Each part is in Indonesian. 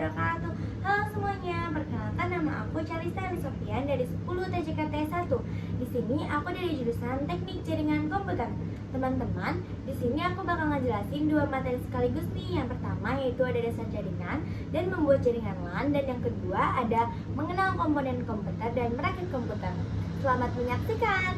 wabarakatuh. Halo semuanya, perkenalkan nama aku Charissa Sofian dari 10 TJKT 1. Di sini aku dari jurusan Teknik Jaringan Komputer. Teman-teman, di sini aku bakal ngejelasin dua materi sekaligus nih. Yang pertama yaitu ada dasar jaringan dan membuat jaringan LAN, dan yang kedua ada mengenal komponen komputer dan merakit komputer. Selamat menyaksikan.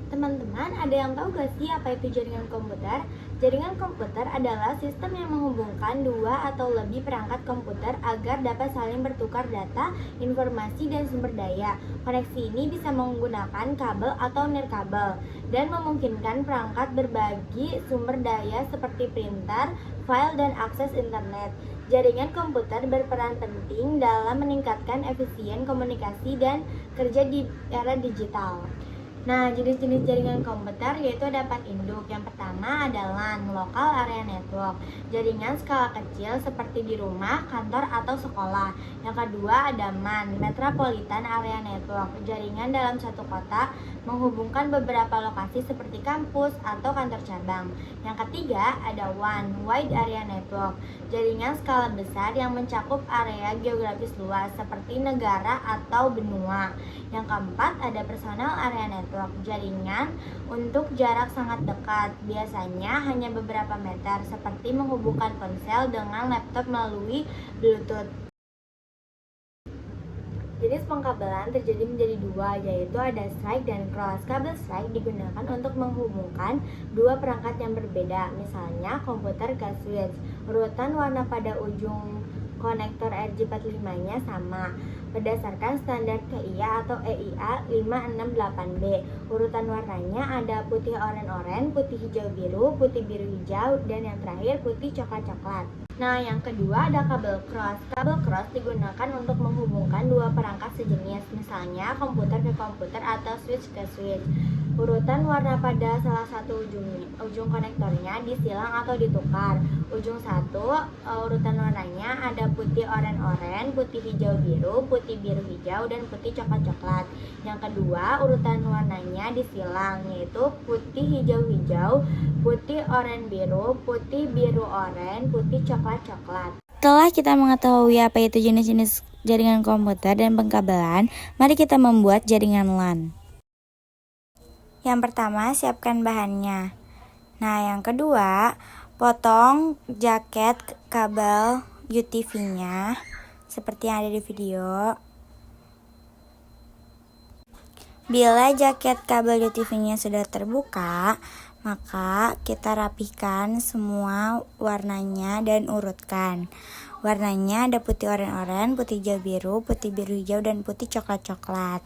Teman-teman, ada yang tahu gak sih apa itu jaringan komputer? Jaringan komputer adalah sistem yang menghubungkan dua atau lebih perangkat komputer agar dapat saling bertukar data, informasi, dan sumber daya. Koneksi ini bisa menggunakan kabel atau nirkabel dan memungkinkan perangkat berbagi sumber daya seperti printer, file, dan akses internet. Jaringan komputer berperan penting dalam meningkatkan efisien komunikasi dan kerja di era digital. Nah, jenis-jenis jaringan komputer yaitu ada 4 induk. Yang pertama ada LAN, Local Area Network, jaringan skala kecil seperti di rumah, kantor, atau sekolah. Yang kedua ada MAN, Metropolitan Area Network, jaringan dalam satu kota menghubungkan beberapa lokasi seperti kampus atau kantor cabang. Yang ketiga ada WAN, Wide Area Network, jaringan skala besar yang mencakup area geografis luas seperti negara atau benua. Yang keempat ada Personal Area Network, jaringan untuk jarak sangat dekat, biasanya hanya beberapa meter, seperti menghubungkan ponsel dengan laptop melalui Bluetooth. Jenis pengkabelan terjadi menjadi dua, yaitu ada strike dan cross. Kabel strike digunakan untuk menghubungkan dua perangkat yang berbeda, misalnya komputer ke switch. Urutan warna pada ujung konektor RJ45-nya sama berdasarkan standar KIA atau EIA 568B. Urutan warnanya ada putih oranye-oranye, putih hijau-biru, putih biru-hijau, dan yang terakhir putih coklat-coklat. Nah, yang kedua ada kabel cross. Kabel cross digunakan untuk menghubungkan dua perangkat sejenis, misalnya komputer ke komputer atau switch ke switch. Urutan warna pada salah satu ujung konektornya disilang atau ditukar. Ujung satu, urutan warnanya ada putih oranye-oranye, putih hijau-biru, putih biru-hijau, dan putih coklat-coklat. Yang kedua, urutan warnanya disilang, yaitu putih hijau-hijau, putih oranye-biru, putih biru-oranye, putih coklat-coklat. Setelah kita mengetahui apa itu jenis-jenis jaringan komputer dan pengkabelan, mari kita membuat jaringan LAN. Yang pertama, siapkan bahannya. Nah, yang kedua, potong jaket kabel UTV-nya seperti yang ada di video. Bila jaket kabel UTV-nya sudah terbuka, maka kita rapihkan semua warnanya dan urutkan. Warnanya ada putih oranye-oranye, putih hijau biru, putih biru hijau, dan putih coklat-coklat.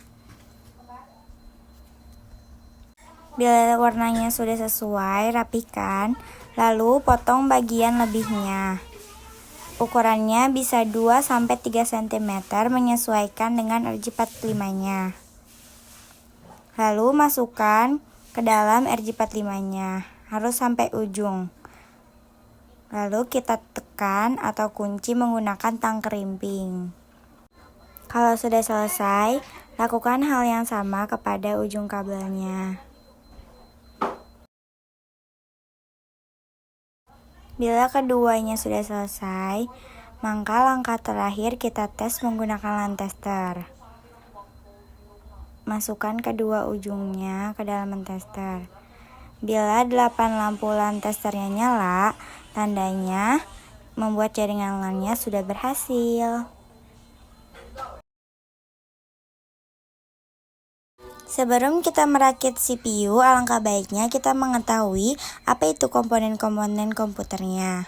Bila warnanya sudah sesuai, rapihkan, lalu potong bagian lebihnya. Ukurannya bisa 2-3 cm menyesuaikan dengan RJ45-nya. Lalu masukkan ke dalam RJ45-nya, harus sampai ujung. Lalu kita tekan atau kunci menggunakan tang kerimping. Kalau sudah selesai, lakukan hal yang sama kepada ujung kabelnya. Bila keduanya sudah selesai, maka langkah terakhir kita tes menggunakan LAN tester. Masukkan kedua ujungnya ke dalam LAN tester. Bila 8 lampu LAN testernya nyala, tandanya membuat jaringan LAN-nya sudah berhasil. Sebelum kita merakit CPU, alangkah baiknya kita mengetahui apa itu komponen-komponen komputernya.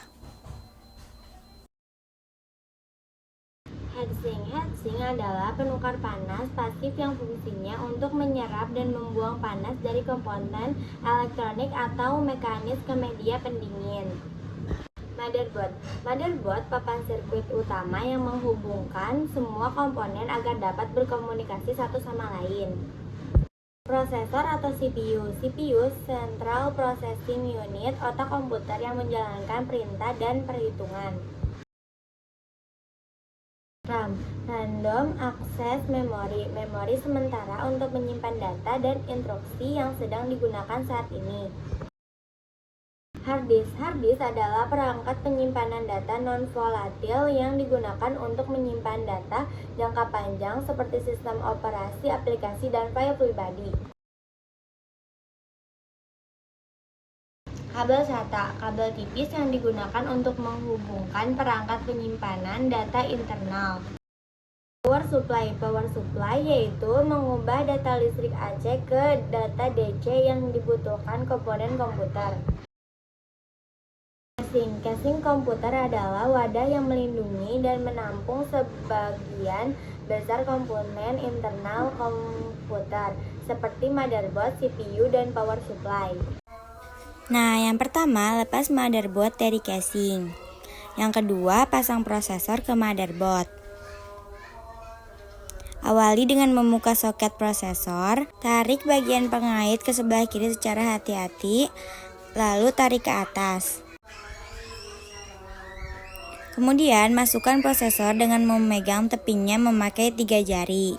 Heatsink adalah penukar panas pasif yang fungsinya untuk menyerap dan membuang panas dari komponen elektronik atau mekanis ke media pendingin. Motherboard papan sirkuit utama yang menghubungkan semua komponen agar dapat berkomunikasi satu sama lain. Prosesor atau CPU, Central Processing Unit, otak komputer yang menjalankan perintah dan perhitungan. RAM, Random Access Memory, memori sementara untuk menyimpan data dan instruksi yang sedang digunakan saat ini. Hard disk adalah perangkat penyimpanan data non-volatil yang digunakan untuk menyimpan data jangka panjang seperti sistem operasi, aplikasi, dan file pribadi. Kabel SATA, kabel tipis yang digunakan untuk menghubungkan perangkat penyimpanan data internal. Power supply yaitu mengubah data listrik AC ke data DC yang dibutuhkan komponen komputer. Casing komputer adalah wadah yang melindungi dan menampung sebagian besar komponen internal komputer seperti motherboard, CPU, dan power supply. Nah, yang pertama, lepas motherboard dari casing. Yang kedua, pasang prosesor ke motherboard. Awali dengan membuka soket prosesor, tarik bagian pengait ke sebelah kiri secara hati-hati, lalu tarik ke atas. Kemudian, masukkan prosesor dengan memegang tepinya memakai 3 jari.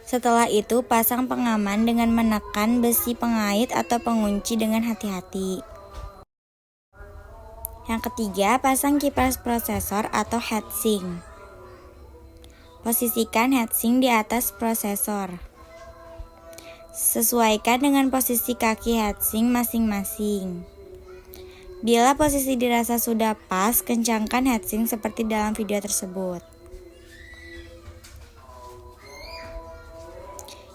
Setelah itu, pasang pengaman dengan menekan besi pengait atau pengunci dengan hati-hati. Yang ketiga, pasang kipas prosesor atau heatsink. Posisikan heatsink di atas prosesor. Sesuaikan dengan posisi kaki heatsink masing-masing. Bila posisi dirasa sudah pas, kencangkan heatsink seperti dalam video tersebut.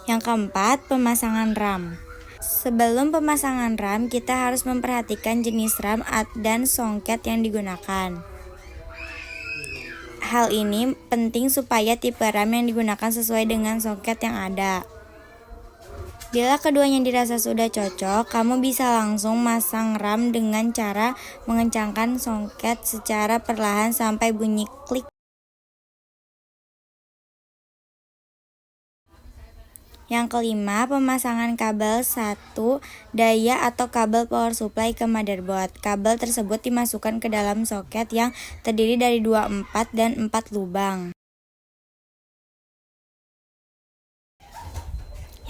Yang keempat, pemasangan RAM. Sebelum pemasangan RAM, kita harus memperhatikan jenis RAM dan soket yang digunakan. Hal ini penting supaya tipe RAM yang digunakan sesuai dengan soket yang ada. Bila keduanya dirasa sudah cocok, kamu bisa langsung masang RAM dengan cara mengencangkan soket secara perlahan sampai bunyi klik. Yang kelima, pemasangan kabel 1 daya atau kabel power supply ke motherboard. Kabel tersebut dimasukkan ke dalam soket yang terdiri dari 2, 4, dan 4 lubang.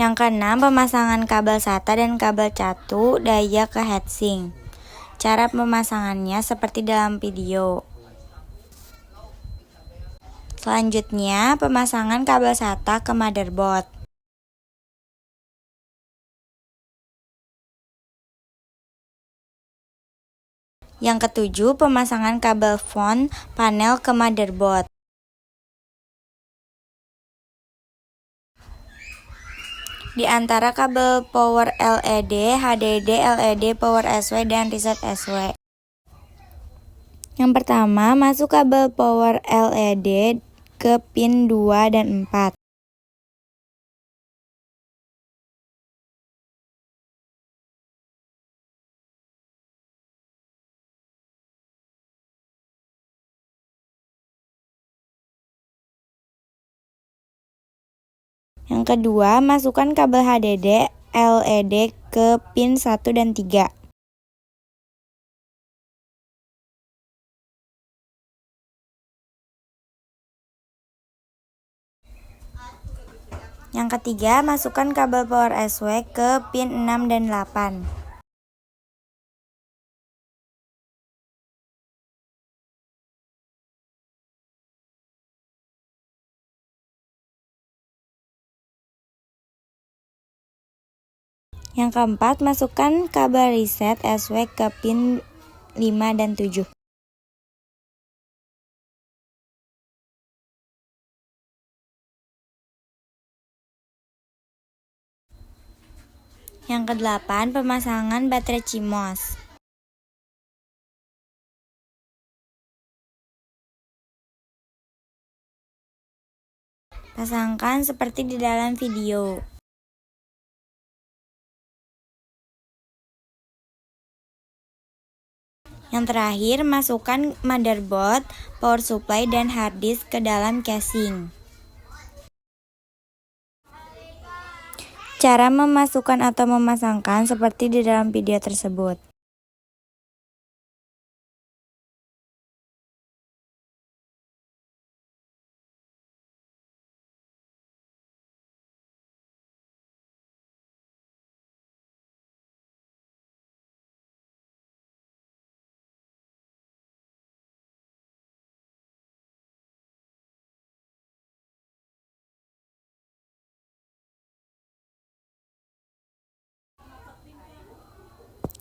Yang keenam, pemasangan kabel SATA dan kabel catu daya ke heatsink. Cara pemasangannya seperti dalam video. Selanjutnya, pemasangan kabel SATA ke motherboard. Yang ketujuh, pemasangan kabel front panel ke motherboard. Di antara kabel power LED, HDD, LED, power SW, dan reset SW. Yang pertama, masuk kabel power LED ke pin 2 dan 4. Yang kedua, masukkan kabel HDD LED ke pin 1 dan 3. Yang ketiga, masukkan kabel power SW ke pin 6 dan 8. Yang keempat, masukkan kabel reset SW ke pin 5 dan 7. Yang kedelapan, pemasangan baterai CMOS. Pasangkan seperti di dalam video. Yang terakhir, masukkan motherboard, power supply, dan hard disk ke dalam casing. Cara memasukkan atau memasangkan seperti di dalam video tersebut.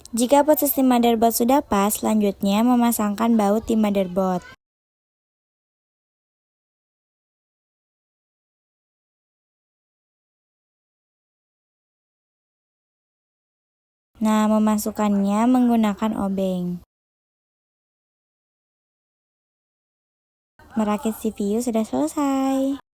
Jika posisi motherboard sudah pas, selanjutnya memasangkan baut di motherboard. Nah, memasukkannya menggunakan obeng. Merakit CPU sudah selesai.